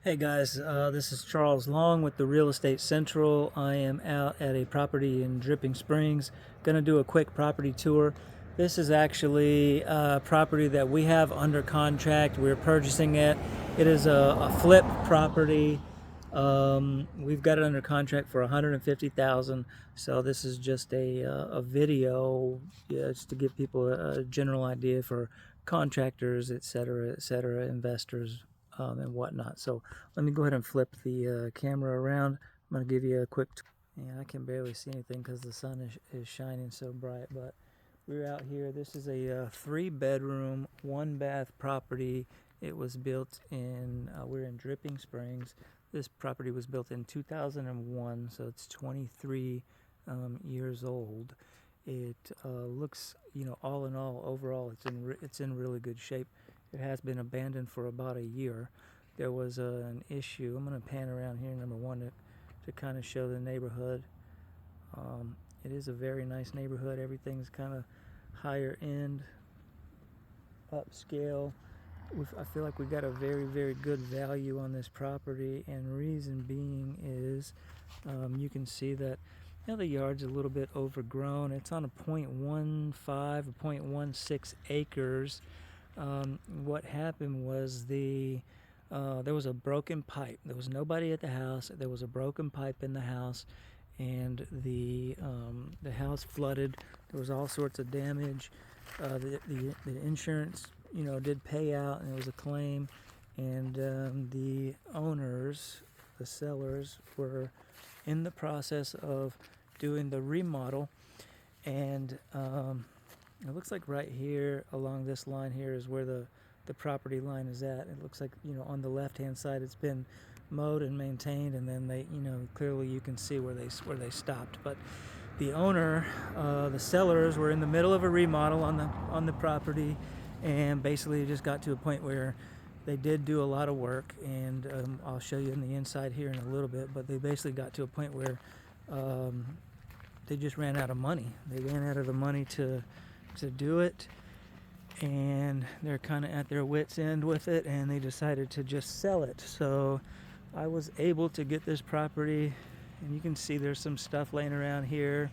Hey guys, this is Charles Long with the Real Estate Central. I am out at a property in Dripping Springs. Gonna do a quick property tour. This is actually a property that we have under contract. We're purchasing it. It is a flip property. We've got it under contract for $150,000. So this is just a video, just to give people a general idea for contractors, etc., investors, and whatnot. So let me go ahead and flip the camera around. I'm going to give you a quick. Yeah, I can barely see anything because the sun is shining so bright. But we're out here. This is a 3-bedroom, 1-bath property. It was built in. We're in Dripping Springs. This property was built in 2001, so it's 23 years old. It looks, all in all, overall, it's in really good shape. It has been abandoned for about a year. There was an issue. I'm going to pan around here, number one, to kind of show the neighborhood. It is a very nice neighborhood. Everything's kind of higher end, upscale. I feel like we got a very, very good value on this property, and reason being is you can see that the yard's a little bit overgrown. It's on a 0.15 or 0.16 acres. What happened was there was a broken pipe. There was nobody at the house. There was a broken pipe in the house, and the house flooded. There was all sorts of damage. The insurance, did pay out, and it was a claim. And the owners, the sellers, were in the process of doing the remodel, and it looks like right here along this line here is where the property line is at. It looks like, on the left hand side it's been mowed and maintained, and then they, clearly you can see where they stopped. But the owner, the sellers, were in the middle of a remodel on the property, and basically it just got to a point where they did do a lot of work, and I'll show you in the inside here in a little bit. But they basically got to a point where they just ran out of money. They ran out of the money to do it, and they're kind of at their wits' end with it, and they decided to just sell it. So I was able to get this property, and you can see there's some stuff laying around here.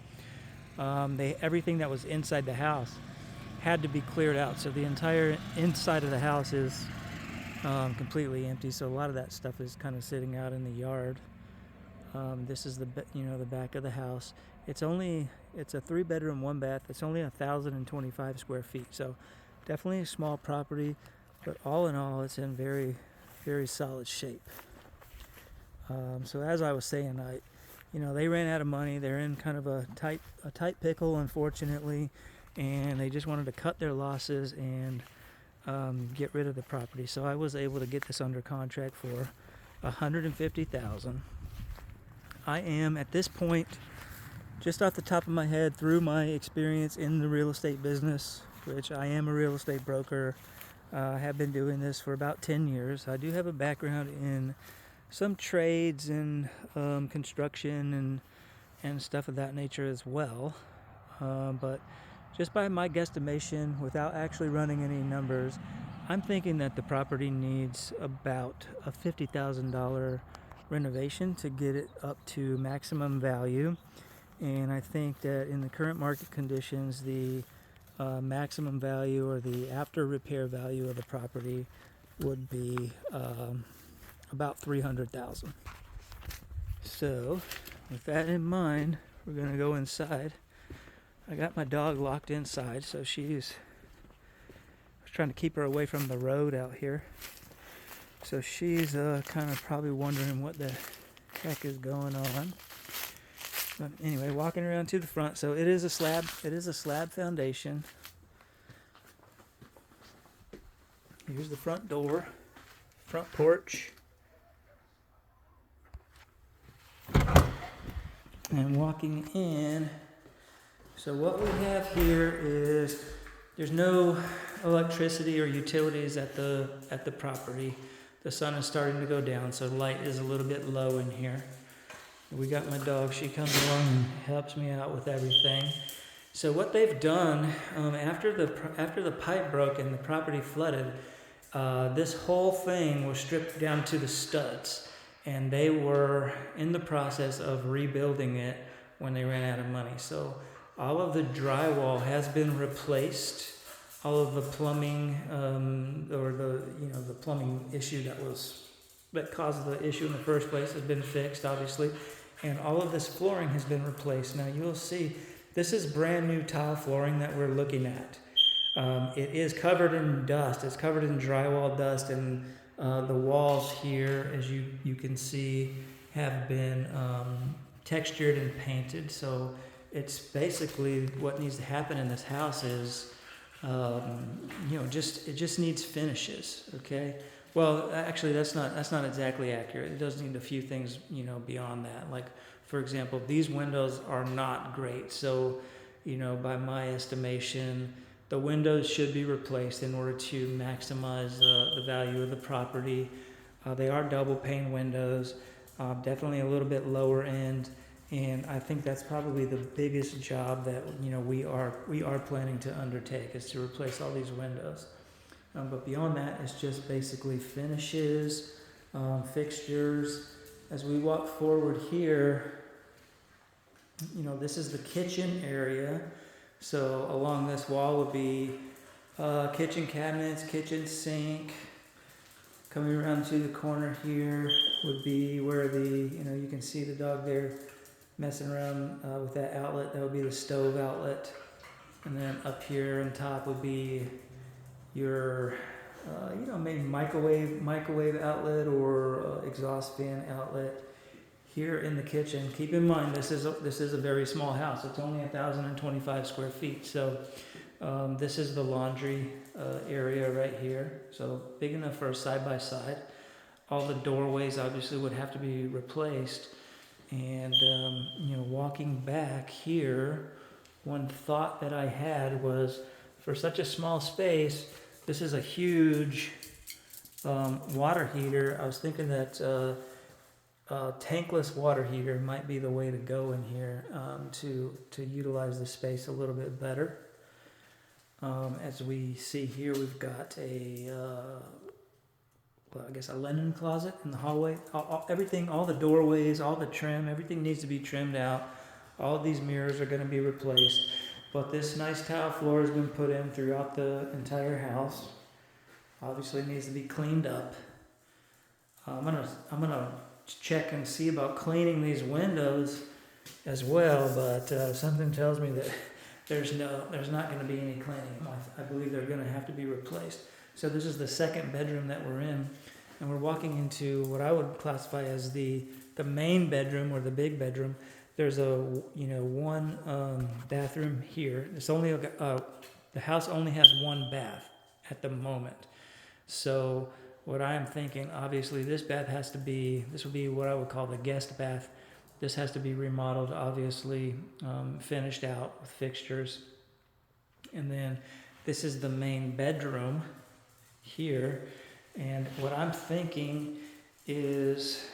Everything that was inside the house had to be cleared out, so the entire inside of the house is completely empty. So a lot of that stuff is kind of sitting out in the yard. This is the back of the house. It's a 3-bedroom, 1-bath. It's only 1,025 square feet. So definitely a small property, but all in all, it's in very, very solid shape. So as I was saying, they ran out of money. They're in kind of a tight pickle, unfortunately, and they just wanted to cut their losses and get rid of the property. So I was able to get this under contract for $150,000. I am at this point, just off the top of my head, through my experience in the real estate business, which I am a real estate broker. I have been doing this for about 10 years. I do have a background in some trades and construction and stuff of that nature as well. But just by my guesstimation, without actually running any numbers, I'm thinking that the property needs about a $50,000 renovation to get it up to maximum value. And I think that in the current market conditions, the maximum value, or the after repair value of the property, would be about $300,000. So with that in mind, we're going to go inside. I got my dog locked inside, so I was trying to keep her away from the road out here. So she's kind of probably wondering what the heck is going on. But anyway, walking around to the front. So it is a slab foundation. Here's the front door, front porch. And walking in, so what we have here is there's no electricity or utilities at the property. The sun is starting to go down, so light is a little bit low in here. We got my dog. She comes along and helps me out with everything. So what they've done, after the pipe broke and the property flooded, This whole thing was stripped down to the studs, and they were in the process of rebuilding it when they ran out of money. So all of the drywall has been replaced. All of the plumbing, or the plumbing issue that caused the issue in the first place has been fixed, obviously, and all of this flooring has been replaced. Now you'll see this is brand new tile flooring that we're looking at. It is covered in dust. It's covered in drywall dust, and the walls here, as you can see, have been textured and painted. So it's basically what needs to happen in this house is, it just needs finishes. Okay. Well, actually, that's not exactly accurate. It does need a few things, beyond that. Like, for example, these windows are not great. So, by my estimation, the windows should be replaced in order to maximize the value of the property. They are double pane windows, definitely a little bit lower end, and I think that's probably the biggest job that we are planning to undertake, is to replace all these windows. But beyond that, it's just basically finishes, fixtures. As we walk forward here, this is the kitchen area. So along this wall would be kitchen cabinets, kitchen sink. Coming around to the corner here would be where you can see the dog there messing around with that outlet. That would be the stove outlet. And then up here on top would be your, maybe microwave outlet or exhaust fan outlet. Here in the kitchen, keep in mind this is a very small house. It's only 1,025 square feet. So this is the laundry area right here. So big enough for a side-by-side. All the doorways obviously would have to be replaced. And walking back here, one thought that I had was, for such a small space, this is a huge water heater. I was thinking that tankless water heater might be the way to go in here to utilize the space a little bit better. As we see here, we've got a linen closet in the hallway. Everything, all the doorways, all the trim, everything needs to be trimmed out. All of these mirrors are going to be replaced. But this nice tile floor has been put in throughout the entire house. Obviously, it needs to be cleaned up. I'm gonna check and see about cleaning these windows as well, but something tells me that there's not going to be any cleaning. I believe they're going to have to be replaced. So this is the second bedroom that we're in, and we're walking into what I would classify as the main bedroom, or the big bedroom. There's one bathroom here. It's only the house only has one bath at the moment. So what I'm thinking, obviously, this would be what I would call the guest bath. This has to be remodeled, obviously, finished out with fixtures. And then this is the main bedroom here. And what I'm thinking is,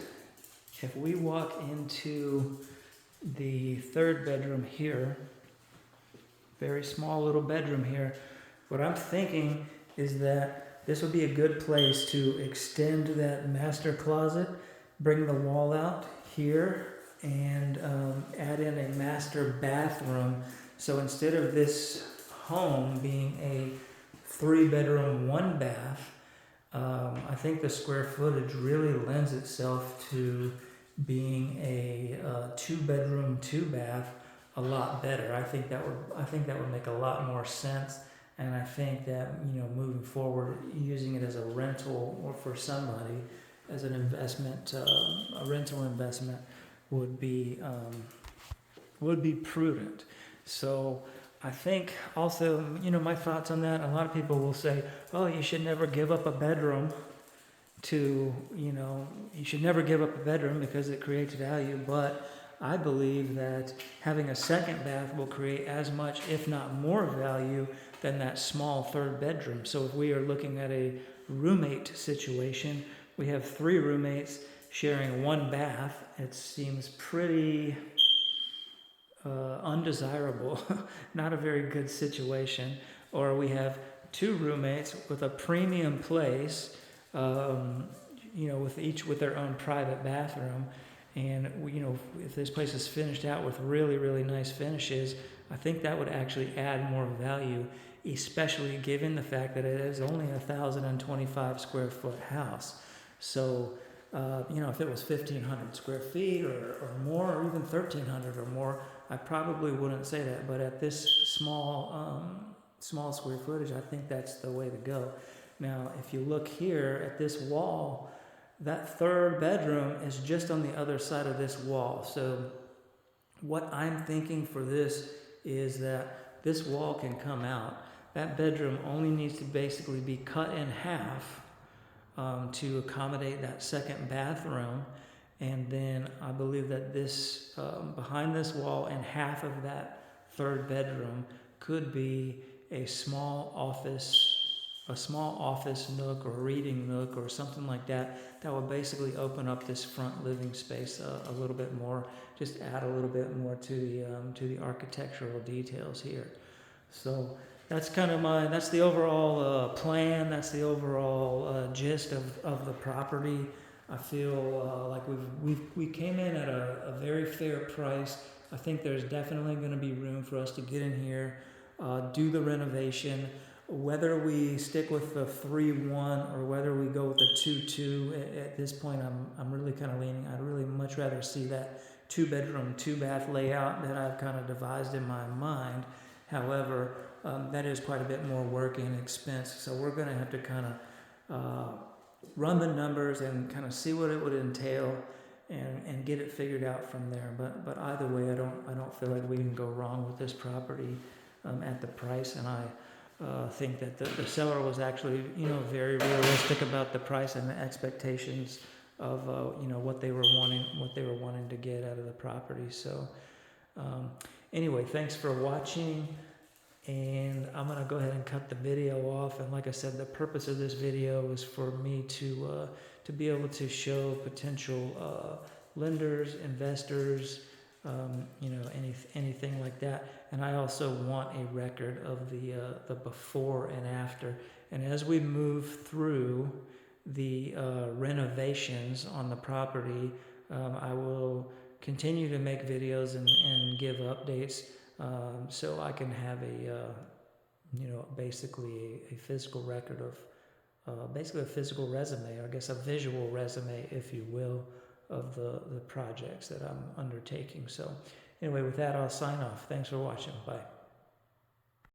if we walk into the third bedroom here, very small little bedroom here, what I'm thinking is that this would be a good place to extend that master closet, bring the wall out here, and add in a master bathroom. So instead of this home being a 3-bedroom, 1-bath, I think the square footage really lends itself to being a 2-bedroom, 2-bath a lot better. I think that would make a lot more sense. And I think that, moving forward, using it as a rental or for somebody as an investment, a rental investment would be prudent. So I think also, my thoughts on that, a lot of people will say, oh, you should never give up a bedroom you should never give up a bedroom because it creates value. But I believe that having a second bath will create as much, if not more, value than that small third bedroom. So if we are looking at a roommate situation, we have 3 roommates sharing 1 bath. It seems pretty undesirable, not a very good situation. Or we have two roommates with a premium place, with each with their own private bathroom. And if this place is finished out with really, really nice finishes, I think that would actually add more value, especially given the fact that it is only a 1,025 square foot house. So, if it was 1,500 square feet or more, or even 1,300 or more, I probably wouldn't say that. But at this small square footage, I think that's the way to go. Now, if you look here at this wall, that third bedroom is just on the other side of this wall. So what I'm thinking for this is that this wall can come out. That bedroom only needs to basically be cut in half to accommodate that second bathroom. And then I believe that this, behind this wall and half of that third bedroom could be a small office nook or reading nook or something like that, that will basically open up this front living space a little bit more, just add a little bit more to the architectural details here. So that's that's the overall plan, that's the overall gist of the property. I feel like we came in at a very fair price. I think there's definitely going to be room for us to get in here, do the renovation. Whether we stick with the 3-1 or whether we go with the 2-2, at this point I'm really kind of leaning. I'd really much rather see that 2-bedroom, 2-bath layout that I've kind of devised in my mind. However, that is quite a bit more work and expense, so we're going to have to kind of run the numbers and kind of see what it would entail and get it figured out from there. But either way, I don't feel like we can go wrong with this property at the price, and I think that the seller was actually, very realistic about the price and the expectations of, what they were wanting to get out of the property. So, anyway, thanks for watching, and I'm gonna go ahead and cut the video off. And like I said, the purpose of this video is for me to be able to show potential lenders, investors, anything like that. And I also want a record of the before and after. And as we move through the renovations on the property, I will continue to make videos and give updates, so I can have basically a physical record of, basically a physical resume, or I guess a visual resume, if you will, of the projects that I'm undertaking. So anyway, with that, I'll sign off. Thanks for watching. Bye.